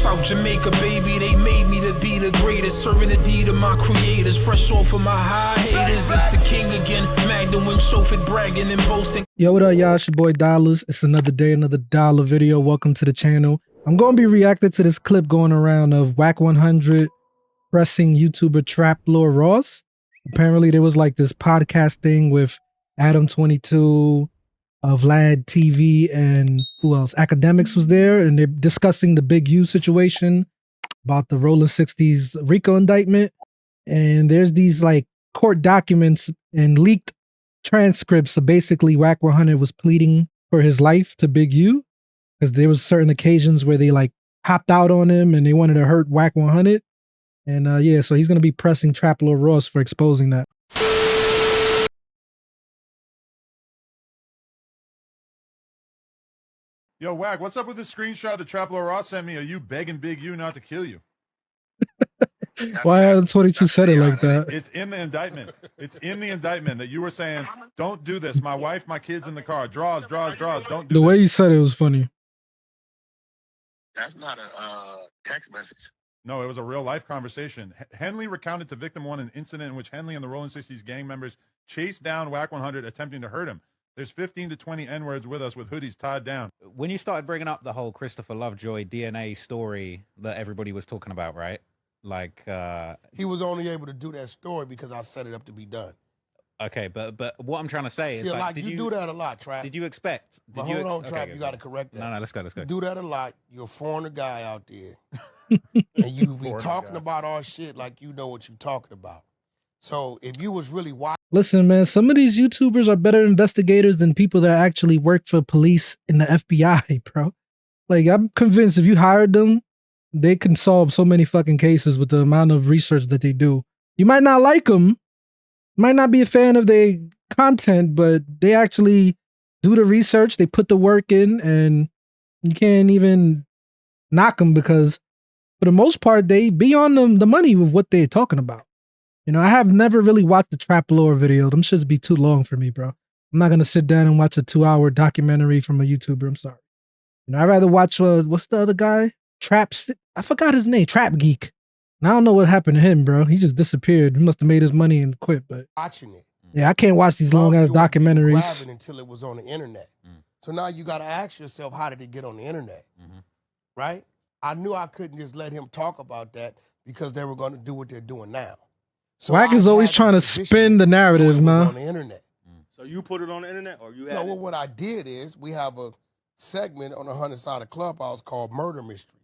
South Jamaica, baby, they made me to be the greatest. Serving the deed of my creators. Fresh off of my high haters. It's the king again. Magdalene, chauffeured, bragging and boasting. Yo, what up, y'all? It's your boy Dollars. It's another day, another dollar video. Welcome to the channel. I'm going to be reacting to this clip going around of Wack 100 pressing YouTuber Trap Lord Ross. Apparently, there was like this podcast thing with Adam22, Vlad TV, and who else? Academics was there, and they're discussing the Big U situation about the Rolling 60s RICO indictment. And there's these like court documents and leaked transcripts. So basically, Wack 100 was pleading for his life to Big U because there was certain occasions where they like hopped out on him and they wanted to hurt Wack 100. And yeah, so he's gonna be pressing Trap Lord Ross for exposing that. Yo, Wack, what's up with the screenshot that Trap Lord Ross sent me? Are you begging Big U not to kill you? Why Adam22 said it like that? It's in the indictment. It's in the indictment that you were saying, don't do this. My wife, my kids in the car. Draws. Don't do The this. way you said it was funny. That's not a text message. No, it was a real life conversation. Henley recounted to Victim 1 an incident in which Henley and the Rolling 60s gang members chased down Wack 100 attempting to hurt him. There's 15 to 20 N-words with us with hoodies tied down. When you started bringing up the whole Christopher Lovejoy DNA story that everybody was talking about, right? Like, he was only able to do that story because I set it up to be done. Okay, but what I'm trying to say is, See, like, you do that a lot, Trap. Did you expect? But hold on, Trap. You got to correct that. No, let's go. You do that a lot. You're a foreigner guy out there, and you be talking about our shit like you know what you're talking about. So if you was really watching. Listen, man, some of these YouTubers are better investigators than people that actually work for police in the FBI, bro. Like, I'm convinced if you hired them, they can solve so many fucking cases with the amount of research that they do. You might not like them, might not be a fan of their content, but they actually do the research, they put the work in, and you can't even knock them because, for the most part, they be on the money with what they're talking about. You know, I have never really watched the Trap Lord video. Them should be too long for me, bro. I'm not going to sit down and watch a 2-hour documentary from a YouTuber. I'm sorry. You know, I'd rather watch, what's the other guy? I forgot his name, Trap Geek. And I don't know what happened to him, bro. He just disappeared. He must have made his money and quit, but. Watching it. Yeah, I can't watch these long-ass documentaries. Until it was on the internet. So now you got to ask yourself, how did it get on the internet? Right? I knew I couldn't just let him talk about that because they were going to do what they're doing now. So Wack is always trying to spin the narrative, man. On the internet. So you put it on the internet, or you had No, well, what I did is we have a segment on the 100 side of Clubhouse called Murder Mysteries.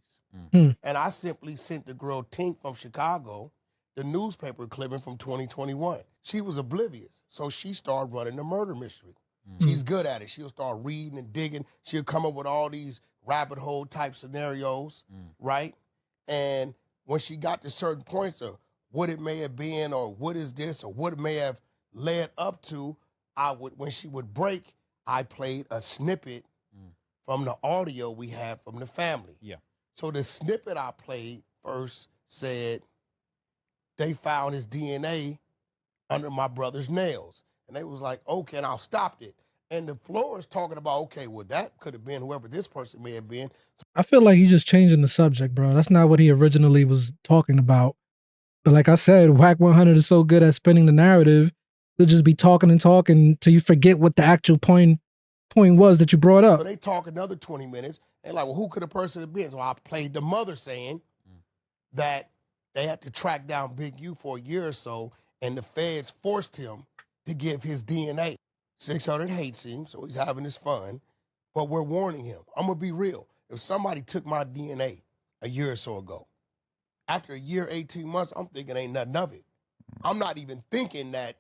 And I simply sent the girl Tink from Chicago the newspaper clipping from 2021. She was oblivious, so she started running the murder mystery. She's good at it. She'll start reading and digging. She'll come up with all these rabbit hole type scenarios, right? And when she got to certain points of what it may have been or what is this or what it may have led up to, when she would break, I played a snippet from the audio we had from the family. Yeah. So the snippet I played first said they found his DNA under my brother's nails. And they was like, okay, and I stopped it. And the floor is talking about, okay, well, that could have been whoever this person may have been. I feel like he's just changing the subject, bro. That's not what he originally was talking about. But like I said, Wack 100 is so good at spinning the narrative, they'll just be talking and talking till you forget what the actual point was that you brought up. So they talk another 20 minutes, and like, well, who could a person have been? So I played the mother saying that they had to track down Big U for a year or so, and the feds forced him to give his DNA. 600 hates him, so he's having his fun, but we're warning him. I'm gonna be real. If somebody took my DNA a year or so ago, after a year, 18 months, I'm thinking ain't nothing of it. I'm not even thinking that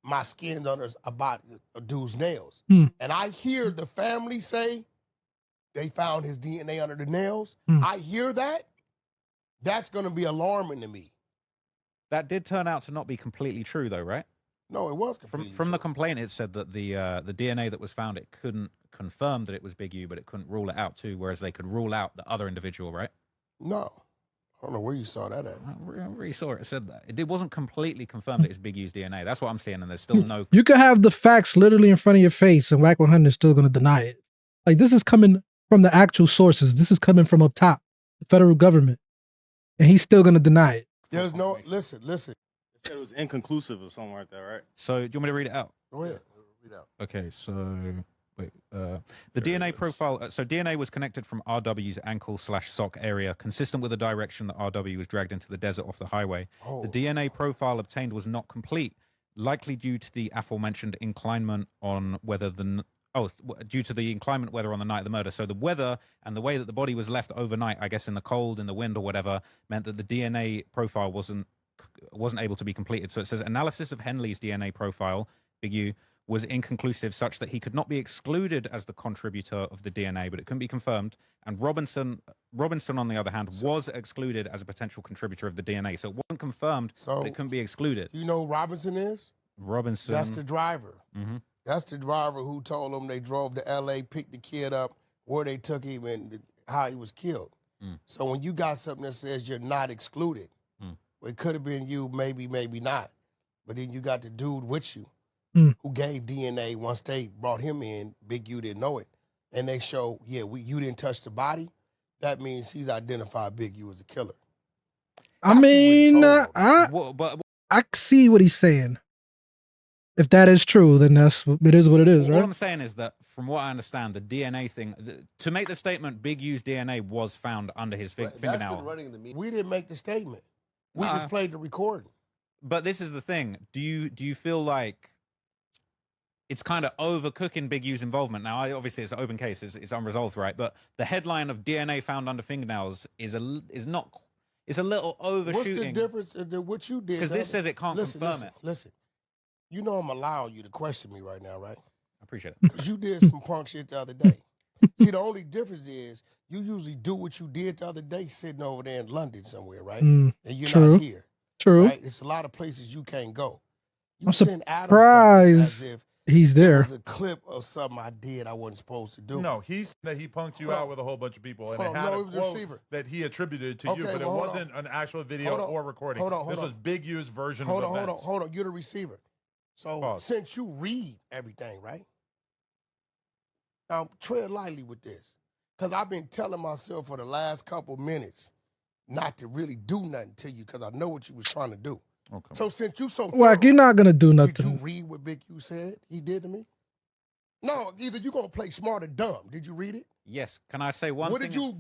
my skin's under about a dude's nails. And I hear the family say they found his DNA under the nails. I hear that. That's going to be alarming to me. That did turn out to not be completely true, though, right? No, it was completely From true. the complaint, it said that the DNA that was found, it couldn't confirm that it was Big U, but it couldn't rule it out too, whereas they could rule out the other individual, right? No. I don't know where you saw that at. I really saw it. It said that. It wasn't completely confirmed that it's Big U's DNA. That's what I'm seeing, and there's still no... You could have the facts literally in front of your face, and Wack 100 is still going to deny it. Like, this is coming from the actual sources. This is coming from up top. the federal government, and he's still going to deny it. There's no, listen. It said it was inconclusive or something like that, right? So do you want me to read it out? Go ahead. Read out. Okay, so wait, the DNA profile. So DNA was connected from RW's ankle/sock area, consistent with the direction that RW was dragged into the desert off the highway. Oh. The DNA profile obtained was not complete, likely due to the aforementioned inclinement on whether the due to the inclement weather on the night of the murder. So the weather and the way that the body was left overnight, I guess in the cold, in the wind, or whatever, meant that the DNA profile wasn't able to be completed. So it says analysis of Henley's DNA profile, big U, was inconclusive, such that he could not be excluded as the contributor of the DNA, but it couldn't be confirmed. And Robinson, on the other hand, was excluded as a potential contributor of the DNA. So it wasn't confirmed, but it couldn't be excluded. You know who Robinson is? Robinson. That's the driver. Mm-hmm. That's the driver who told them they drove to L.A., picked the kid up, where they took him, and how he was killed. So when you got something that says you're not excluded, well, it could have been you, maybe not. But then you got the dude with you who gave DNA once they brought him in. Big U didn't know it. And they show, you didn't touch the body. That means he's identified Big U as a killer. I mean, I see what he's saying. If that is true, then it is what it is, right? What I'm saying is that, from what I understand, the DNA thing, to make the statement, Big U's DNA was found under his fingernail. We didn't make the statement. We just played the recording. But this is the thing. Do you feel like it's kind of overcooking Big U's involvement? Now, obviously, it's an open case. It's unresolved, right? But the headline of DNA found under fingernails is a little overshooting. What's the difference in what you did? Because this says it can't confirm it. Listen. You know I'm allowing you to question me right now, right? I appreciate it. Because you did some punk shit the other day. See, the only difference is you usually do what you did the other day sitting over there in London somewhere, right? And you're not here. True. Right? It's a lot of places you can't go. I'm surprised he's there. It was a clip of something I did I wasn't supposed to do. No, he punked you out with a whole bunch of people, and it had a quote that he attributed to you, but it wasn't an actual video or recording. This was Big U's version of events. Hold on. You're the receiver. So since you read everything, right? Tread lightly with this. Because I've been telling myself for the last couple minutes not to really do nothing to you because I know what you was trying to do. Okay. So since you so Wack, you're not going to do nothing. Did you read what Big U said he did to me? No, either you're going to play smart or dumb. Did you read it? Yes. Can I say one thing?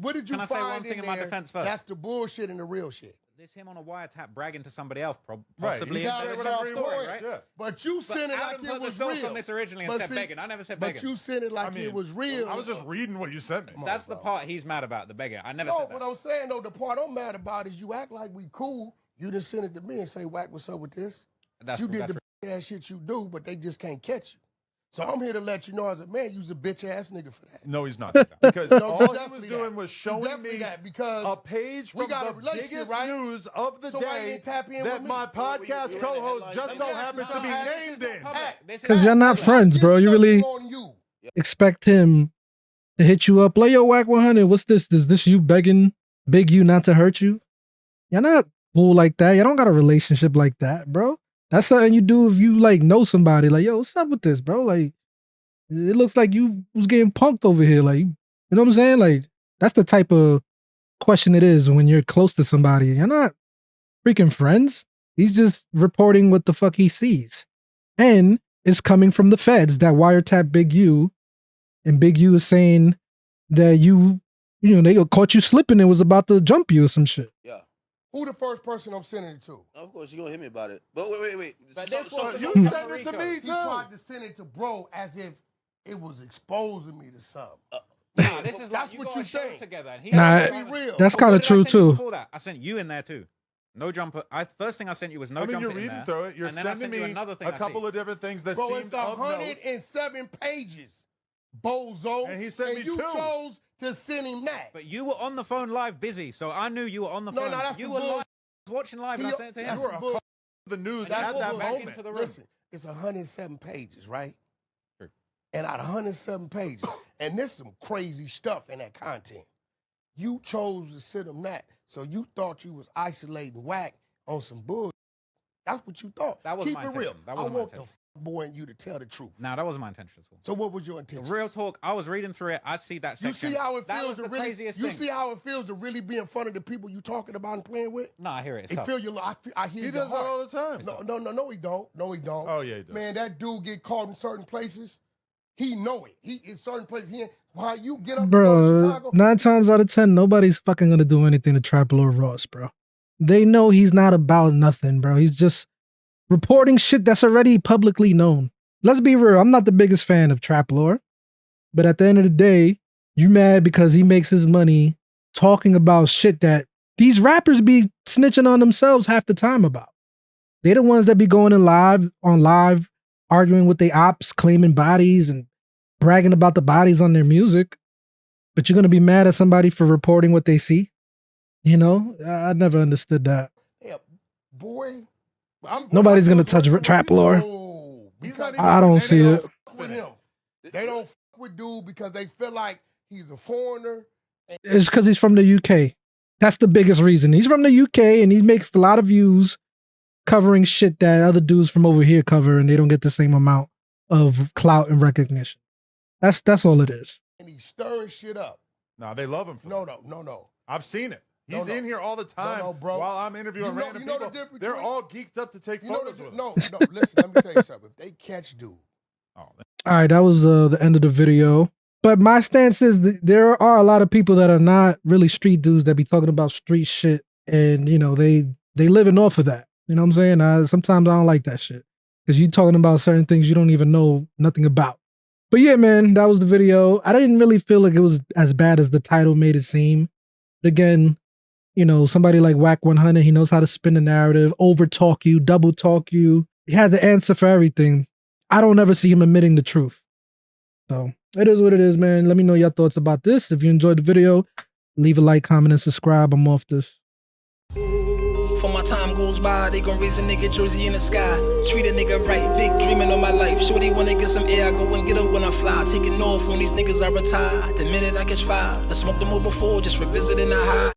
What did you can I find say one thing in my defense first? That's the bullshit and the real shit. This him on a wiretap bragging to somebody else, Right. possibly. He got it without story, right? Yeah. But you sent it like it was real. On this originally and said begging. I never said begging. But you sent it like it was real. I was just reading what you sent me. That's the part he's mad about, the begging. I never said that. No, what I'm saying, though, the part I'm mad about is you act like we cool. You just send it to me and say, Wack, what's up with this? You did the ass shit you do, but they just can't catch you. So I'm here to let you know as a man, you's a bitch ass nigga for that. No, he's not. Because all he was doing was showing me a page from the biggest news of the day that my podcast co-host just so happens to be named in. Because you're not friends, bro. You really expect him to hit you up like, yo, Wack 100, what's this? Is this you begging Big U not to hurt you? You're not cool like that. You don't got a relationship like that, bro. That's something you do if you like know somebody. Like, yo, what's up with this, bro? Like, it looks like you was getting punked over here. Like, you know what I'm saying? Like, that's the type of question it is when you're close to somebody. You're not freaking friends. He's just reporting what the fuck he sees. And it's coming from the feds that wiretap Big U. And Big U is saying that they caught you slipping and was about to jump you or some shit. Yeah. Who the first person I'm sending it to? Of course, you're going to hit me about it. But wait. You sent it to me, too. He tried to send it to bro as if it was exposing me to something. Nah, this is that's what you think. Together. That's kind of true, too. Before that, I sent you in there, too. No jumper. First thing I sent you was no jumper. You're reading through it. You're sending me a couple of different things that seem it's 107 pages, bozo. And he sent me you chose to send him that. But you were on the phone live busy, so I knew you were on the phone. No, that's you were live, watching live, and I sent it to him. You were the news at that moment. Listen, it's 107 pages, right? Sure. And out of 107 pages, and there's some crazy stuff in that content. You chose to send him that, so you thought you was isolating Wack on some bullshit. That's what you thought. That was Keep my it real. intention. That was my intention. boy and you to tell the truth. Now that wasn't my intention at all. So what was your intention? Real talk. I was reading through it. I see that section. You see how it That feels was to the really. craziest You thing. see how it feels to really be in front of the people you talking about and playing with. No, I hear it. It's It tough. feel your. I hear He your does that heart. all the time. No, he don't. No, he don't. Oh yeah, he does. Man, that dude get caught in certain places. He know it. He in certain places. He why you get up and go to Bro, Chicago? 9 times out of 10, nobody's fucking gonna do anything to Trap Lord Ross, bro. They know he's not about nothing, bro. He's just reporting shit that's already publicly known. Let's be real. I'm not the biggest fan of Trap Lord, but at the end of the day, you mad because he makes his money talking about shit that these rappers be snitching on themselves half the time about. They're the ones that be going in live, arguing with the ops, claiming bodies and bragging about the bodies on their music. But you're going to be mad at somebody for reporting what they see? You know, I never understood that. Yeah, boy. Nobody's going to touch Trap Lord. No, because I don't see it. with him. They don't fuck with dude because they feel like he's a foreigner. It's because he's from the UK. That's the biggest reason. He's from the UK and he makes a lot of views covering shit that other dudes from over here cover, and they don't get the same amount of clout and recognition. That's all it is. And he's stirring shit up. No, they love him. For that. No. I've seen it. He's in here all the time bro. while I'm interviewing random people. They're all geeked up to take photos with him. No, listen, let me tell you something. If they catch dude. Oh, All right, that was the end of the video. But my stance is that there are a lot of people that are not really street dudes that be talking about street shit, and you know they living off of that. You know what I'm saying? Sometimes I don't like that shit because you talking about certain things you don't even know nothing about. But yeah, man, that was the video. I didn't really feel like it was as bad as the title made it seem. But again, you know, somebody like Wack 100, he knows how to spin the narrative, over talk you, double talk you. He has the answer for everything. I don't ever see him admitting the truth. So it is what it is, man. Let me know your thoughts about this. If you enjoyed the video, leave a like, comment, and subscribe. I'm off this. For my time goes by, they gon' raise a nigga jersey in the sky. Treat a nigga right, big dreaming on my life. Shorty wanna get some air, I go and get her when I fly. Taking off when these niggas are retired. The minute I catch fire, I smoked them all before, just revisiting the high.